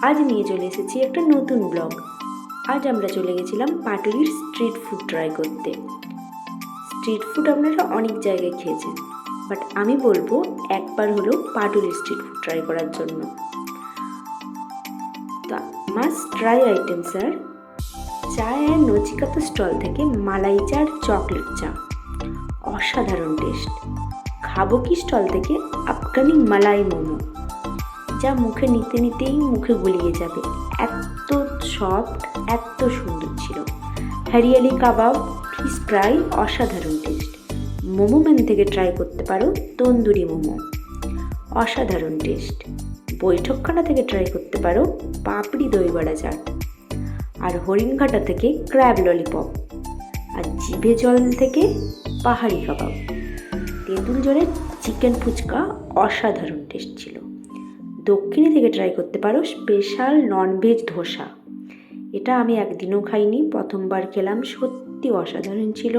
আজ নিয়ে চলে এসেছি একটা নতুন ব্লগ। আজ আমরা চলে গেছিলাম পাটুলির স্ট্রিট ফুড ট্রাই করতে। স্ট্রিট ফুড আপনারা অনেক জায়গায় খেয়েছেন, বাট আমি বলবো একবার হলেও পাটুলির স্ট্রিট ফুড ট্রাই করার জন্য। তো মাস্ট ট্রাই আইটেম স্যার, চা অ্যান্ড নচিকাতা স্টল থেকে মালাই চা আর চকলেট চা, অসাধারণ টেস্ট। খাবো কি স্টল থেকে আফগানি মালাই মোমো, যা মুখে নিতে নিতেই মুখে গুলিয়ে যাবে, এত সফট, এত সুন্দর ছিল। হরিয়ালি কাবাব, ফিশ ফ্রাই, অসাধারণ টেস্ট। মোমো ম্যান থেকে ট্রাই করতে পারো তন্দুরি মোমো, অসাধারণ টেস্ট। বৈঠকখানা থেকে ট্রাই করতে পারো পাপড়ি দই বড়া চাট, আর হরিণঘাটা থেকে ক্র্যাব ললিপপ, আর জিভে জল থেকে পাহাড়ি কাবাব। তেঁতুল জলের চিকেন ফুচকা অসাধারণ টেস্ট ছিল। দক্ষিণী থেকে ট্রাই করতে পারো স্পেশাল ননভেজ ধোসা, এটা আমি একদিনও খাইনি, প্রথমবার খেলাম, সত্যি অসাধারণ ছিল।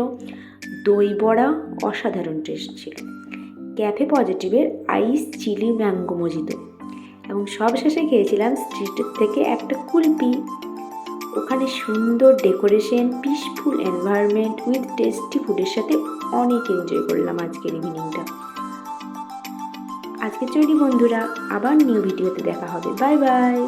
দই বড়া অসাধারণ টেস্ট ছিল। ক্যাফে পজিটিভের আইস চিলি ম্যাঙ্গো মজিতো, এবং সবশেষে খেয়েছিলাম স্ট্রিটের থেকে একটা কুলপি। ওখানে সুন্দর decoration, peaceful environment with tasty ফুডের সাথে অনেক এনজয় করলাম আজকের ইভিনিংটা। আজকে চলি বন্ধুরা, আবার নিউ ভিডিওতে দেখা হবে। Bye bye.